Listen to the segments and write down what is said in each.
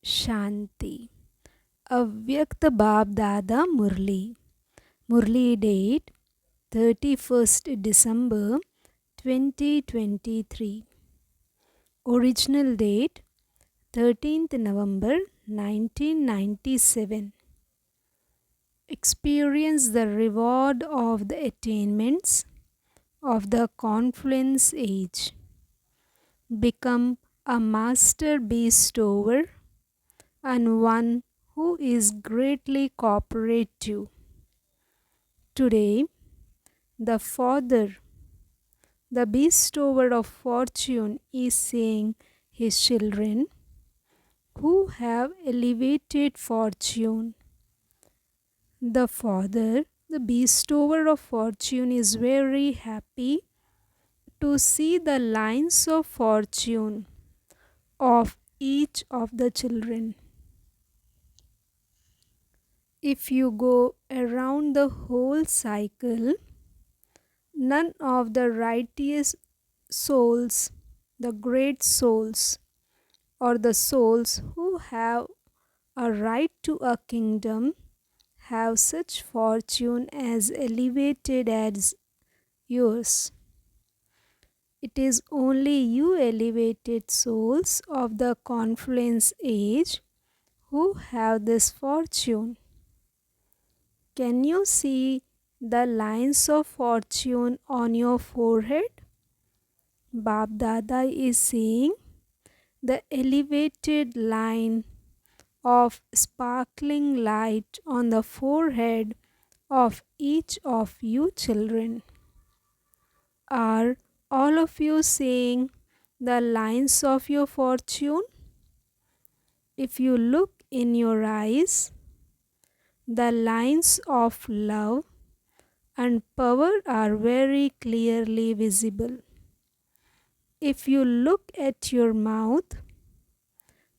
Shanti. Avyakt BaapDada Murli. Murli date 31st December 2023. Original date 13th November 1997. Experience the reward of the attainments of the confluence age. Become a master bestower and one who is greatly cooperative. Today, the Father, the bestower of fortune, is saying his children who have elevated fortune. The Father, the bestower of fortune, is very happy to see the lines of fortune of each of the children. If you go around the whole cycle, none of the righteous souls, the great souls, or the souls who have a right to a kingdom have such fortune as elevated as yours. It is only you elevated souls of the confluence age who have this fortune. Can you see the lines of fortune on your forehead? BaapDada is seeing the elevated line of sparkling light on the forehead of each of you children. Are all of you seeing the lines of your fortune? If you look in your eyes, the lines of love and power are very clearly visible. If you look at your mouth,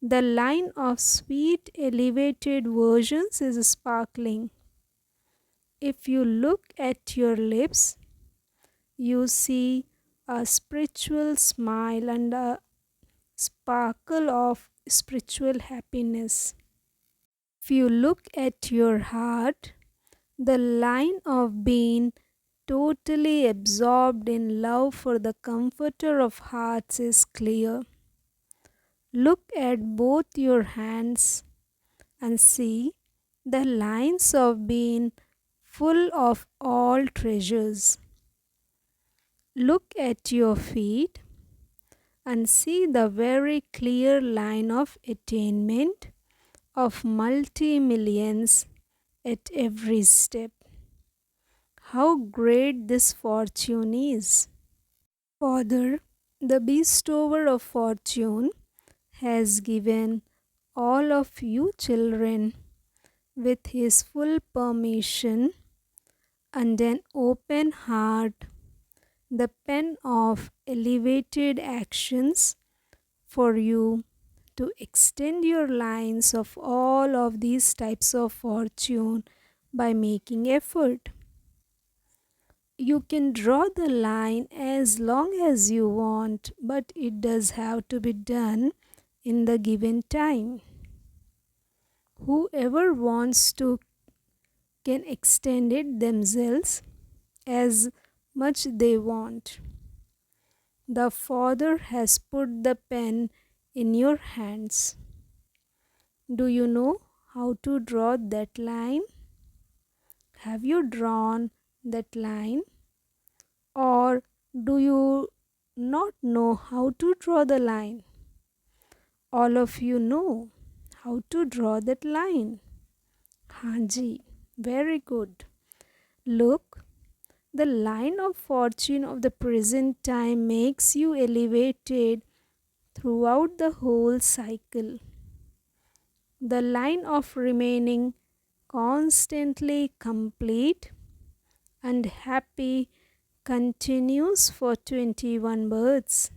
the line of sweet elevated versions is sparkling. If you look at your lips, you see a spiritual smile and a sparkle of spiritual happiness. If you look at your heart, the line of being totally absorbed in love for the comforter of hearts is clear. Look at both your hands and see the lines of being full of all treasures. Look at your feet and see the very clear line of attainment of multi-millions at every step. How great this fortune is! Father, the bestower of fortune, has given all of you children with his full permission and an open heart the pen of elevated actions for you to extend your lines of all of these types of fortune by making effort. You can draw the line as long as you want, but it does have to be done in the given time. Whoever wants to can extend it themselves as much they want. The Father has put the pen in your hands. Do you know how to draw that line? Have you drawn that line? Or do you not know how to draw the line? All of you know how to draw that line. Hanji, very good. Look, the line of fortune of the present time makes you elevated throughout the whole cycle. The line of remaining constantly complete and happy continues for 21 births.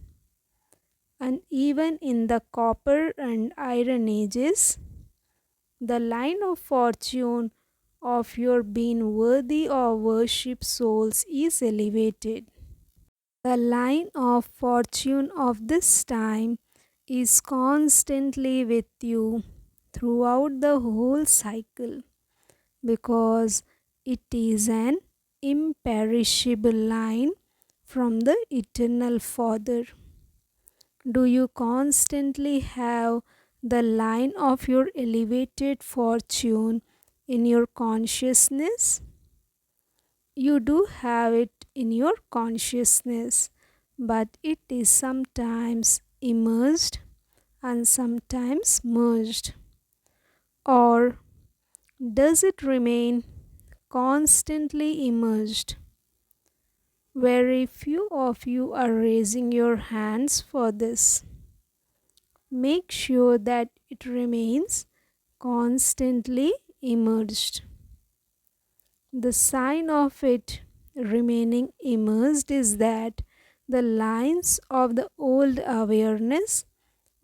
And even in the copper and iron ages, the line of fortune of your being worthy of worship souls is elevated. The line of fortune of this time is constantly with you throughout the whole cycle because it is an imperishable line from the eternal Father. Do you constantly have the line of your elevated fortune in your consciousness? You do have it in your consciousness, but it is sometimes immersed and sometimes merged. Or does it remain constantly immersed? Very few of you are raising your hands for this. Make sure that it remains constantly immersed. The sign of it remaining immersed is that the lines of the old awareness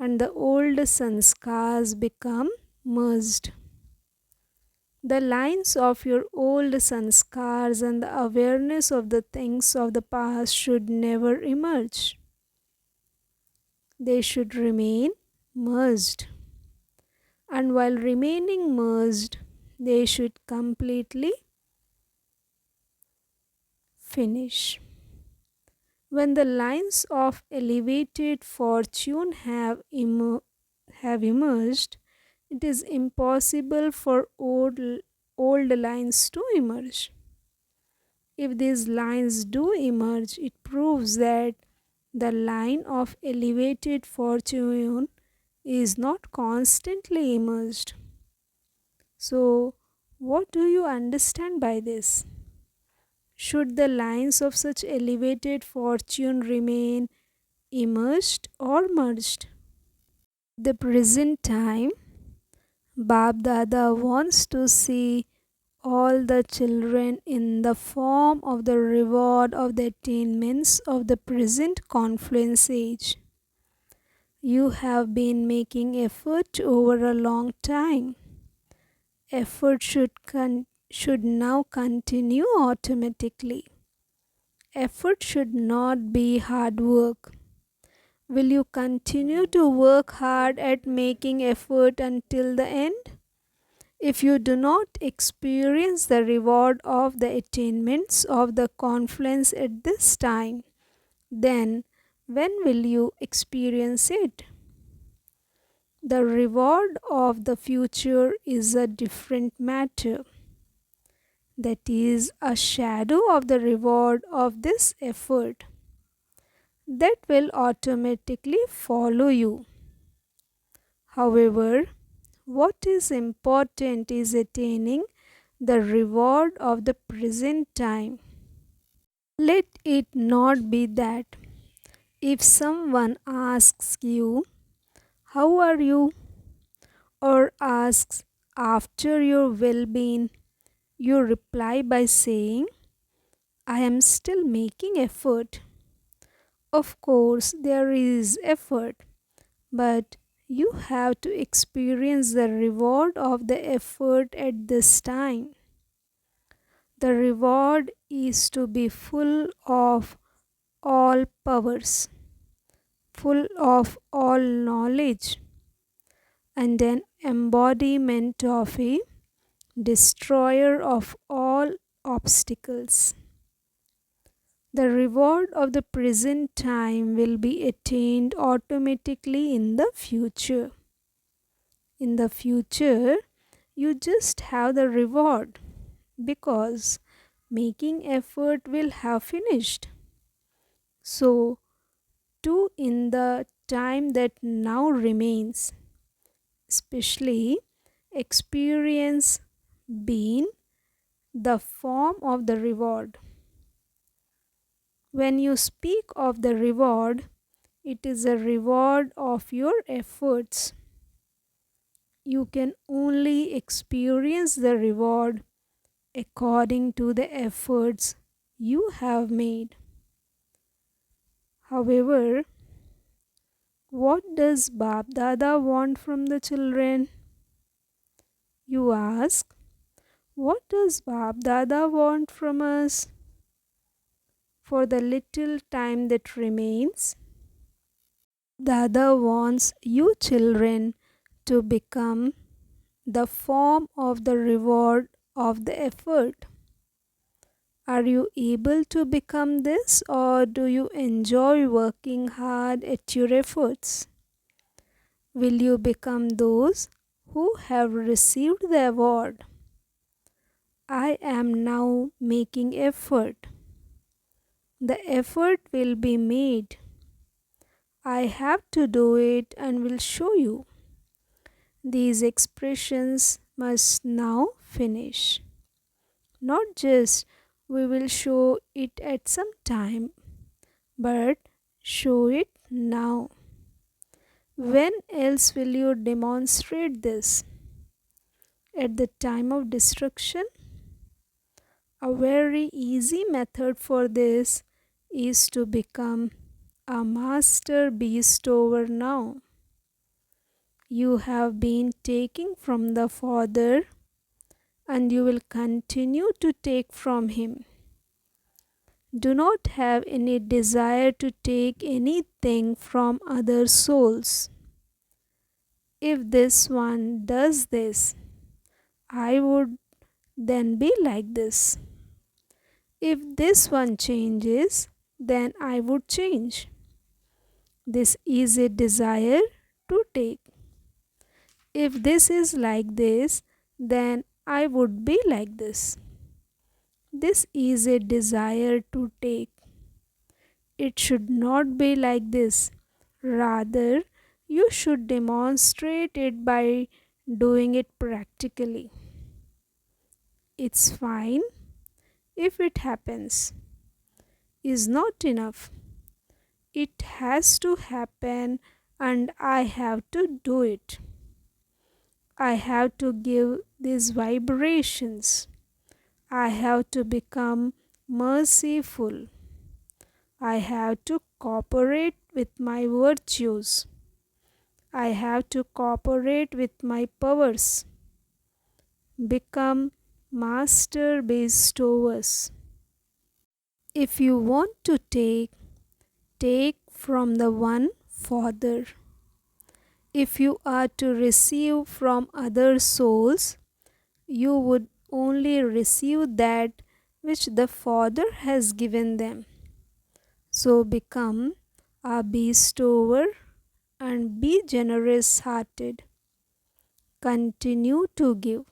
and the old sanskars become merged. The lines of your old sanskars and the awareness of the things of the past should never emerge. They should remain merged. And while remaining merged, they should completely finish. When the lines of elevated fortune have emerged, it is impossible for old lines to emerge. If these lines do emerge, it proves that the line of elevated fortune is not constantly emerged. So, what do you understand by this? Should the lines of such elevated fortune remain immersed or merged? The present time, Baap Dada wants to see all the children in the form of the reward of the attainments of the present confluence age. You have been making effort over a long time. Effort should now continue automatically. Effort should not be hard work. Will you continue to work hard at making effort until the end? If you do not experience the reward of the attainments of the confluence at this time, then when will you experience it? The reward of the future is a different matter. That is a shadow of the reward of this effort that will automatically follow you. However, what is important is attaining the reward of the present time. Let it not be that if someone asks you, "How are you?" or asks after your well being, you reply by saying, "I am still making effort." Of course, there is effort, but you have to experience the reward of the effort at this time. The reward is to be full of all powers, full of all knowledge, and an embodiment of a destroyer of all obstacles. The reward of the present time will be attained automatically in the future. In the future, you just have the reward because making effort will have finished. So, to in the time that now remains, especially experience being the form of the reward. When you speak of the reward, it is a reward of your efforts. You can only experience the reward according to the efforts you have made. However, what does Baap Dada want from the children? You ask, what does Baap Dada want from us? For the little time that remains, Dada wants you children to become the form of the reward of the effort. Are you able to become this, or do you enjoy working hard at your efforts? Will you become those who have received the award? I am now making effort. The effort will be made. I have to do it and will show you. These expressions must now finish. Not just we will show it at some time, but show it now. When else will you demonstrate this? At the time of destruction? A very easy method for this is to become a master bestower now. You have been taking from the Father and you will continue to take from Him. Do not have any desire to take anything from other souls. If this one does this, I would then be like this. If this one changes, then I would change. This is a desire to take. If this is like this, then I would be like this. This is a desire to take. It should not be like this. Rather, you should demonstrate it by doing it practically. It's fine if it happens. Is not enough. It has to happen and I have to do it. I have to give these vibrations. I have to become merciful. I have to cooperate with my virtues. I have to cooperate with my powers. Become master bestowers. If you want to take, take from the one Father. If you are to receive from other souls, you would only receive that which the Father has given them. So become a bestower and be generous hearted. Continue to give.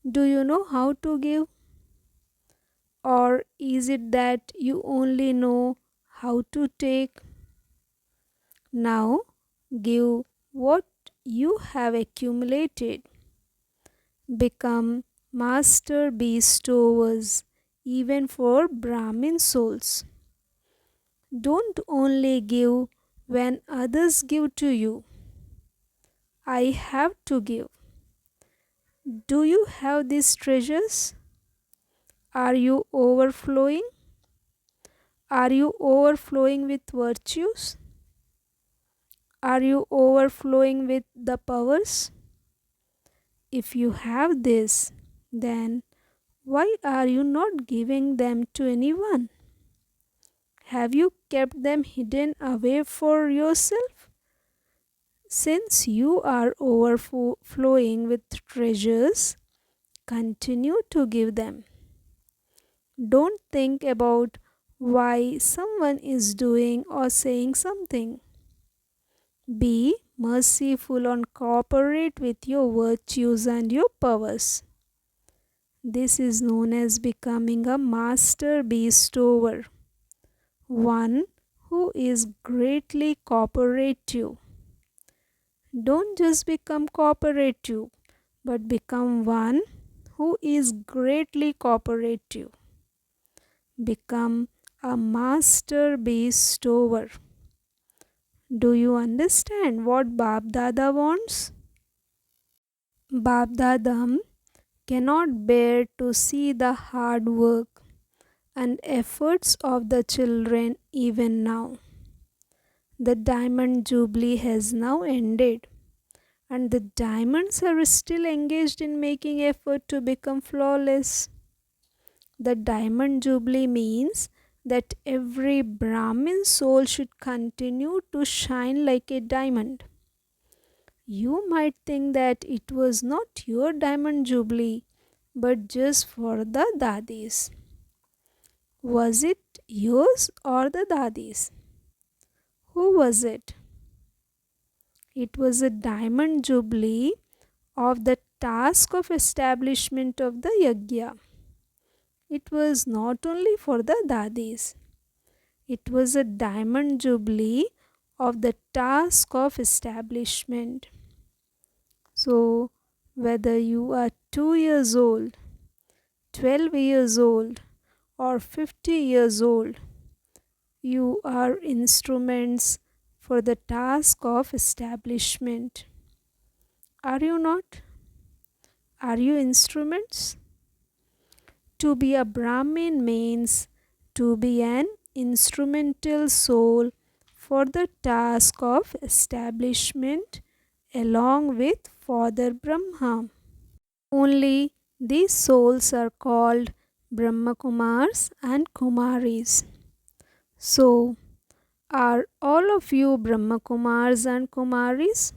Do you know how to give? Or is it that you only know how to take? Now give what you have accumulated. Become master bestowers even for Brahmin souls. Don't only give when others give to you. I have to give. Do you have these treasures? Are you overflowing? Are you overflowing with virtues? Are you overflowing with the powers? If you have this, then why are you not giving them to anyone? Have you kept them hidden away for yourself? Since you are overflowing with treasures, continue to give them. Don't think about why someone is doing or saying something. Be merciful and cooperate with your virtues and your powers. This is known as becoming a master bestower, one who is greatly cooperative. Don't just become cooperative, but become one who is greatly cooperative. Become a master bestower. Do you understand what BaapDada wants? BaapDada cannot bear to see the hard work and efforts of the children even now. The diamond jubilee has now ended, and the diamonds are still engaged in making effort to become flawless. The diamond jubilee means that every Brahmin soul should continue to shine like a diamond. You might think that it was not your diamond jubilee, but just for the dadis. Was it yours or the dadis? Who was it? It was a diamond jubilee of the task of establishment of the yajna. It was not only for the dadis. It was a diamond jubilee of the task of establishment. So, whether you are 2 years old, 12 years old, or 50 years old, you are instruments for the task of establishment. Are you not? Are you instruments? To be a Brahmin means to be an instrumental soul for the task of establishment along with Father Brahma. Only these souls are called Brahma Kumars and Kumaris. So, are all of you Brahma Kumars and Kumaris?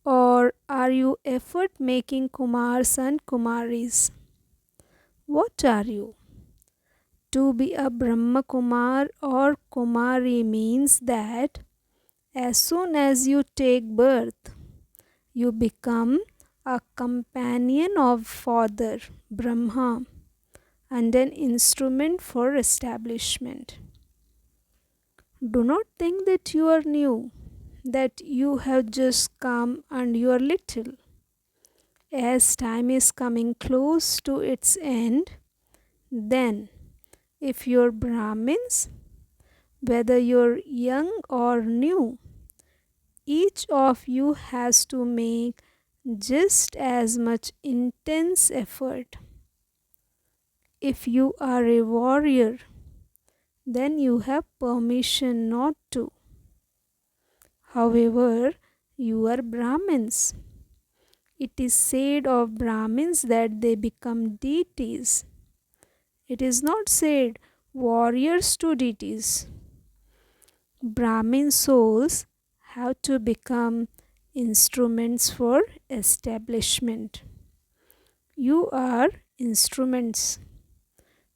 Or are you effort making Kumars and Kumaris? What are you? To be a Brahma Kumar or Kumari means that as soon as you take birth, you become a companion of Father Brahma and an instrument for establishment. Do not think that you are new, that you have just come and you are little. As time is coming close to its end, then if you're Brahmins, whether you're young or new, each of you has to make just as much intense effort. If you are a warrior, then you have permission not to. However, you are Brahmins. It is said of Brahmins that they become deities. It is not said warriors to deities. Brahmin souls have to become instruments for establishment. You are instruments.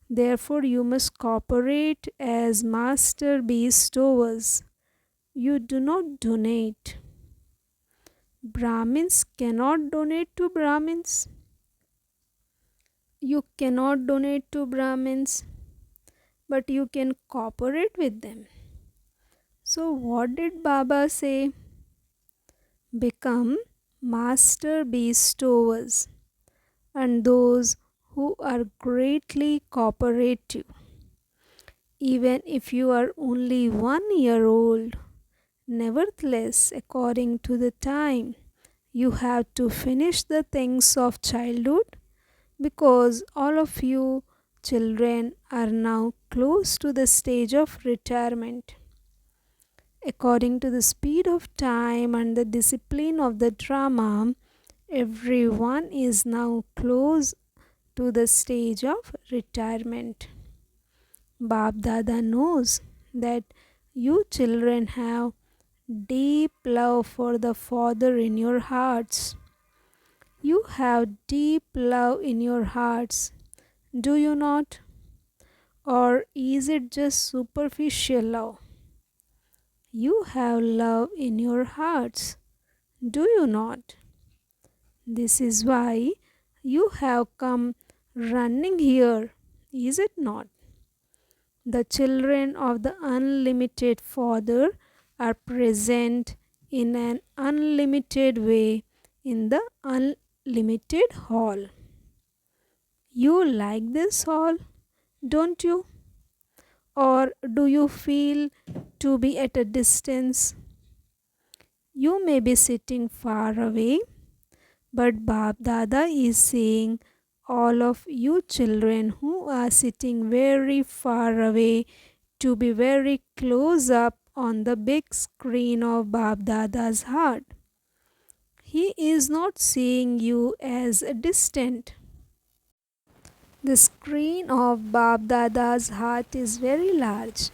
Therefore, you must cooperate as master bestowers. You do not donate. Brahmins cannot donate to Brahmins. You cannot donate to Brahmins, but you can cooperate with them. So, what did Baba say? Become master bestowers and those who are greatly cooperative. Even if you are only 1 year old, nevertheless, according to the time, you have to finish the things of childhood, because all of you children are now close to the stage of retirement. According to the speed of time and the discipline of the drama, everyone is now close to the stage of retirement. BaapDada knows that you children have deep love for the Father in your hearts. You have deep love in your hearts, do you not? Or is it just superficial love? You have love in your hearts, do you not? This is why you have come running here, is it not? The children of the unlimited Father are present in an unlimited way in the unlimited hall. You like this hall, don't you? Or do you feel to be at a distance? You may be sitting far away, but BaapDada is saying, all of you children who are sitting very far away, to be very close up on the big screen of BaapDada's heart. He is not seeing you as distant. The screen of BaapDada's heart is very large.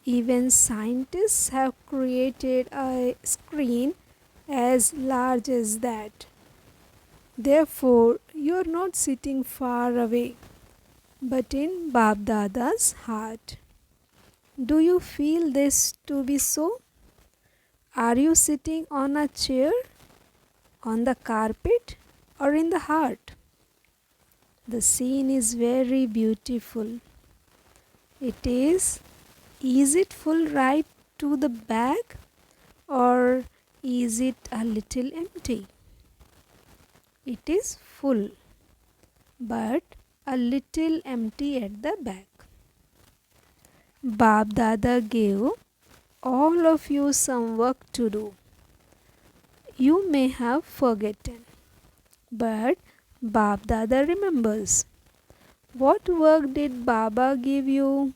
Even scientists have created a screen as large as that. Therefore, you are not sitting far away, but in BaapDada's heart. Do you feel this to be so? Are you sitting on a chair, on the carpet, or in the heart? The scene is very beautiful. Is it full right to the back, or is it a little empty? It is full, but a little empty at the back. Baap Dada gave all of you some work to do. You may have forgotten, but Baap Dada remembers. What work did Baba give you?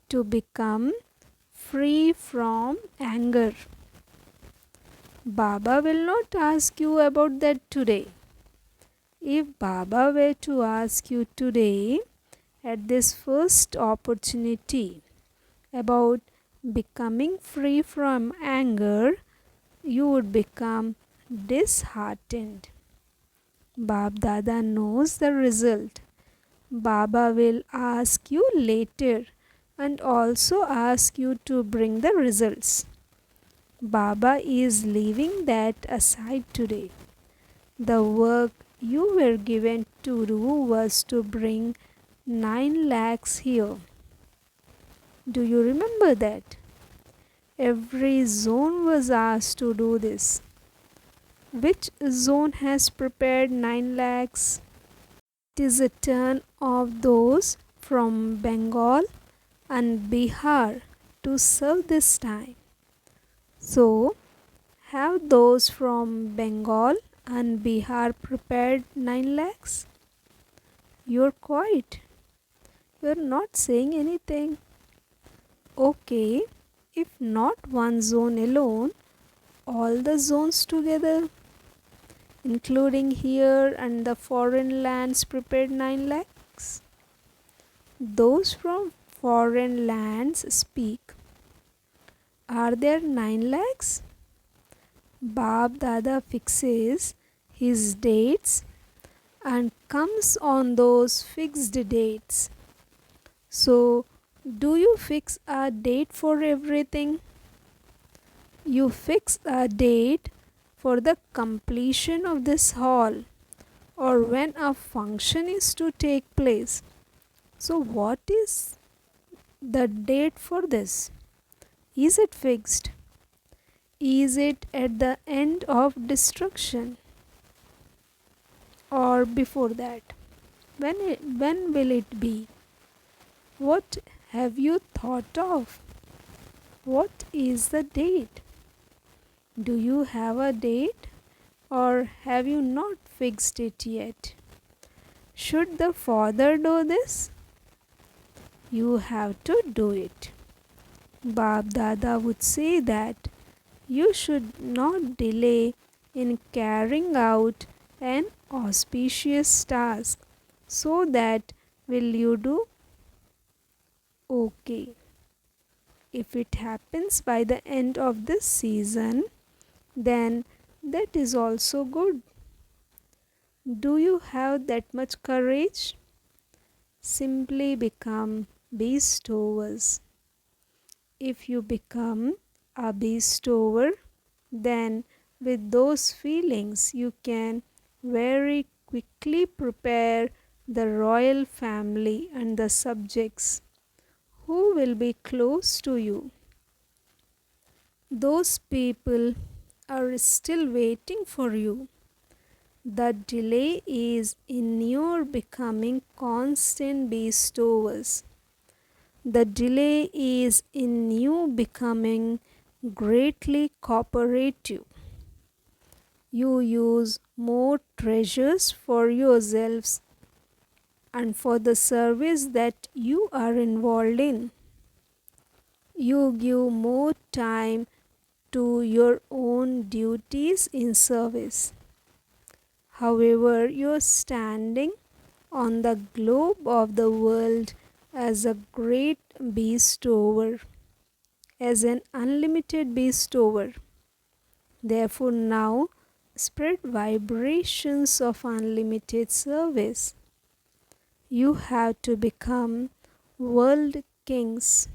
To become free from anger. Baba will not ask you about that today. If Baba were to ask you today, at this first opportunity, about becoming free from anger, you would become disheartened. Baap Dada knows the result. Baba will ask you later and also ask you to bring the results. Baba is leaving that aside today. The work you were given to do was to bring 9 lakhs here. Do you remember that? Every zone was asked to do this. Which zone has prepared 9 lakhs? It is a turn of those from Bengal and Bihar to serve this time. So, have those from Bengal and Bihar prepared 9 lakhs? You're quiet. You're not saying anything. Okay, if not one zone alone, all the zones together, including here and the foreign lands prepared 9 lakhs. Those from foreign lands speak. Are there 9 lakhs? Baap Dada fixes his dates and comes on those fixed dates. So, do you fix a date for everything? You fix a date for the completion of this hall or when a function is to take place. So, what is the date for this? Is it fixed? Is it at the end of destruction or before that? When will it be? What have you thought of? What is the date? Do you have a date or have you not fixed it yet? Should the father do this? You have to do it. Baap Dada would say that you should not delay in carrying out an auspicious task. So that will you do? Okay. If it happens by the end of this season, then that is also good. Do you have that much courage? Simply become bestowers. If you become a bestower, then with those feelings you can very quickly prepare the royal family and the subjects who will be close to you. Those people are still waiting for you. The delay is in your becoming constant bestowers. The delay is in you becoming greatly cooperative. You use more treasures for yourselves and for the service that you are involved in. You give more time to your own duties in service. However, you are standing on the globe of the world as a great bestower, as an unlimited bestower. Therefore, now spread vibrations of unlimited service. You have to become world kings,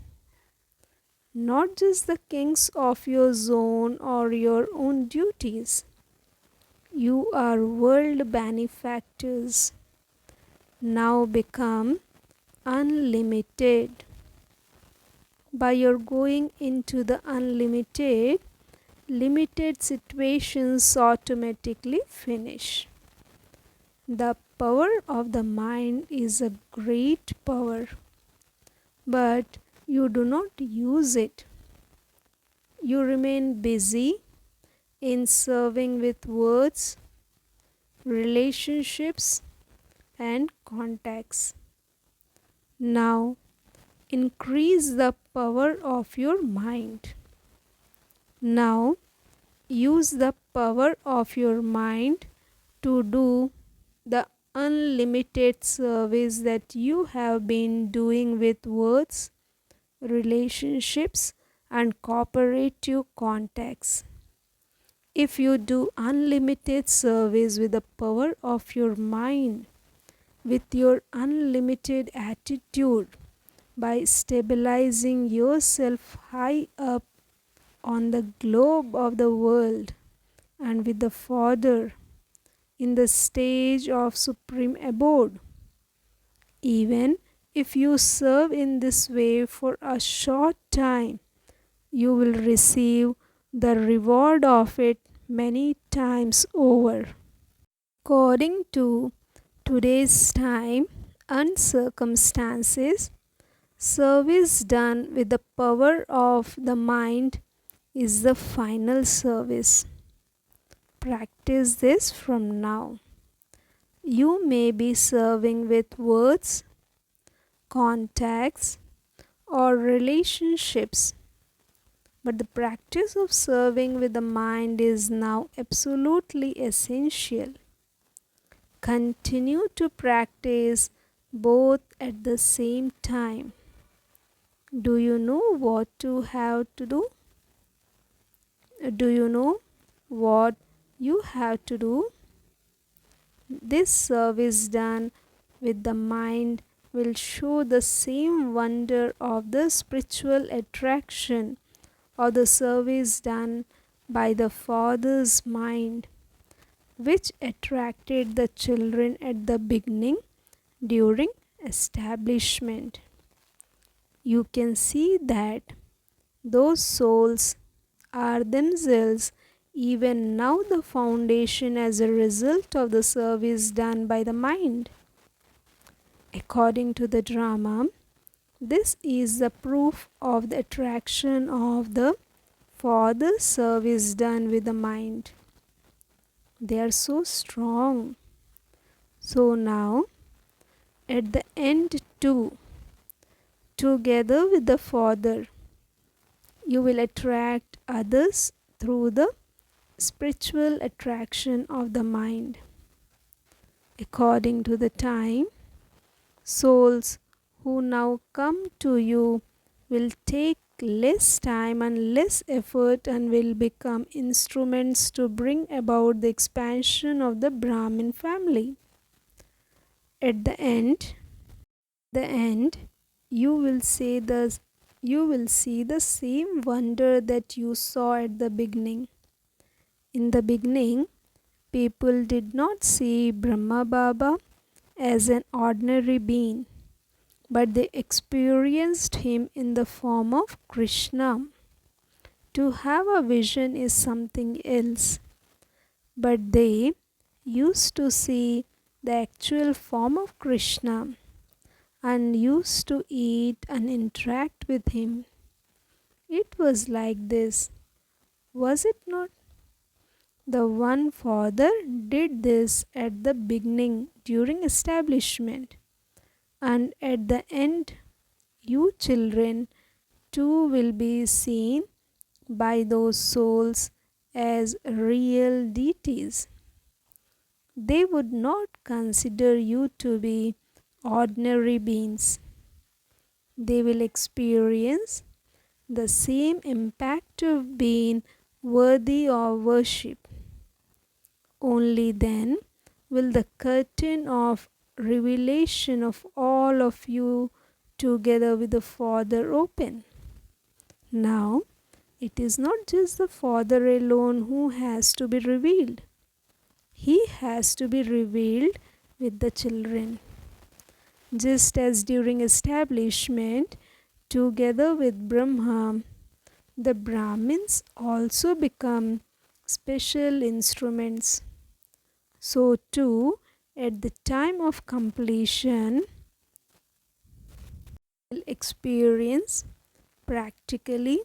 not just the kings of your zone or your own duties. You are world benefactors. Now become unlimited. By your going into the unlimited, limited situations automatically finish. The power of the mind is a great power, but you do not use it. You remain busy in serving with words, relationships, and contacts. Now, increase the power of your mind. Now, use the power of your mind to do the unlimited service that you have been doing with words, relationships, and cooperative contacts. If you do unlimited service with the power of your mind, with your unlimited attitude, by stabilizing yourself high up on the globe of the world and with the Father in the stage of supreme abode. Even if you serve in this way for a short time, you will receive the reward of it many times over. According to today's time and circumstances, service done with the power of the mind is the final service. Practice this from now. You may be serving with words, contacts, or relationships, but the practice of serving with the mind is now absolutely essential. Continue to practice both at the same time. Do you know what to have to do? Do you know what you have to do? This service done with the mind will show the same wonder of the spiritual attraction of the service done by the Father's mind, which attracted the children at the beginning during establishment. You can see that those souls are themselves even now the foundation as a result of the service done by the mind. According to the drama, this is the proof of the attraction of the Father's service done with the mind. They are so strong. So now, at the end too, together with the Father, you will attract others through the spiritual attraction of the mind. According to the time, souls who now come to you will take less time and less effort and will become instruments to bring about the expansion of the Brahmin family. At the end, you will see the same wonder that you saw at the beginning. In the beginning, people did not see Brahma Baba as an ordinary being, but they experienced him in the form of Krishna. To have a vision is something else, but they used to see the actual form of Krishna and used to eat and interact with him. It was like this, was it not? The one Father did this at the beginning during establishment, and at the end, you children too will be seen by those souls as real deities. They would not consider you to be ordinary beings. They will experience the same impact of being worthy of worship. Only then will the curtain of revelation of all of you together with the Father open. Now, it is not just the Father alone who has to be revealed. He has to be revealed with the children. Just as during establishment, together with Brahma, the Brahmins also become special instruments. So too, at the time of completion, will experience practically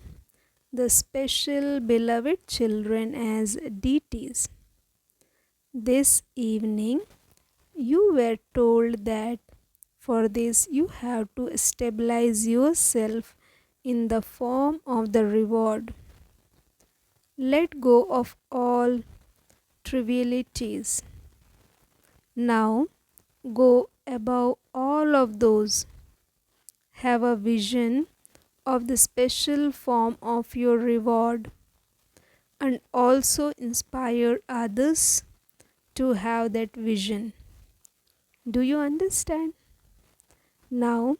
the special beloved children as deities. This evening, you were told that for this you have to stabilize yourself in the form of the reward. Let go of all trivialities. Now go above all of those. Have a vision of the special form of your reward and also inspire others to have that vision. Do you understand? Now,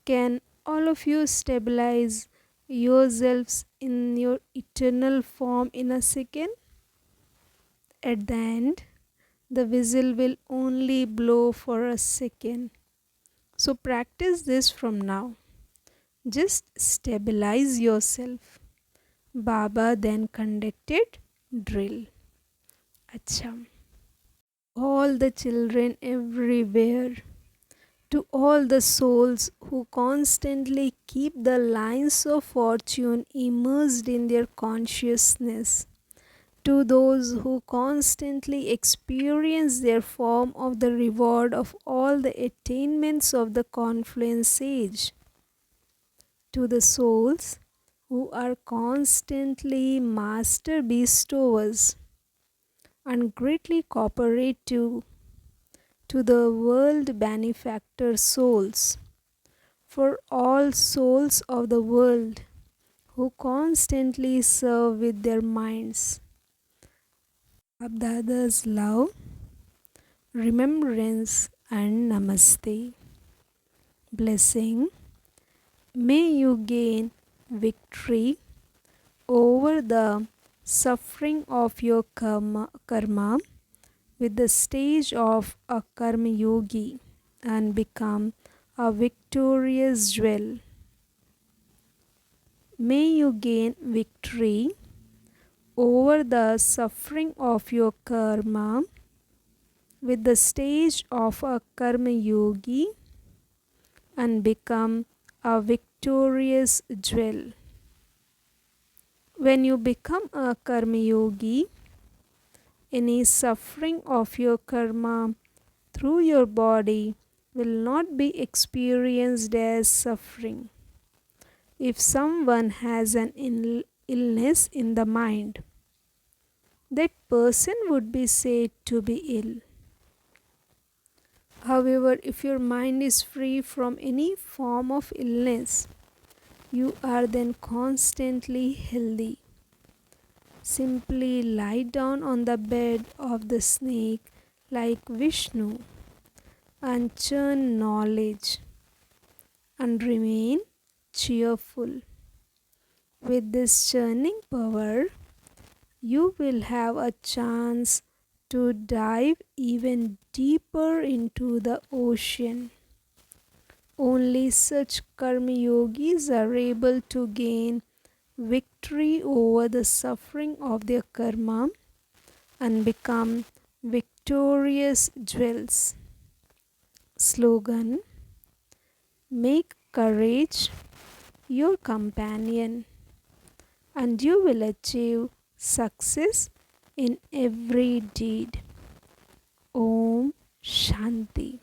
can all of you stabilize yourselves in your eternal form in a second? At the end, the whistle will only blow for a second. So practice this from now. Just stabilize yourself. Baba then conducted drill. Acha. All the children everywhere, to all the souls who constantly keep the lines of fortune immersed in their consciousness, to those who constantly experience their form of the reward of all the attainments of the confluence age, to the souls who are constantly master bestowers and greatly cooperative, to the world benefactor souls, for all souls of the world who constantly serve with their minds. BaapDada's love, remembrance and namaste. Blessing. May you gain victory over the suffering of your karma with the stage of a karma yogi and become a victorious jewel. May you gain victory over the suffering of your karma with the stage of a karma yogi and become a victorious jewel. When you become a karma yogi, any suffering of your karma through your body will not be experienced as suffering. If someone has an illness in the mind, that person would be said to be ill. However, if your mind is free from any form of illness, you are then constantly healthy. Simply lie down on the bed of the snake like Vishnu and churn knowledge and remain cheerful. With this churning power, you will have a chance to dive even deeper into the ocean. Only such karma yogis are able to gain victory over the suffering of their karma and become victorious jewels. Slogan: make courage your companion and you will achieve success in every deed. Om Shanti.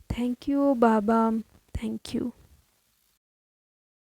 Thank you, Baba. Thank you.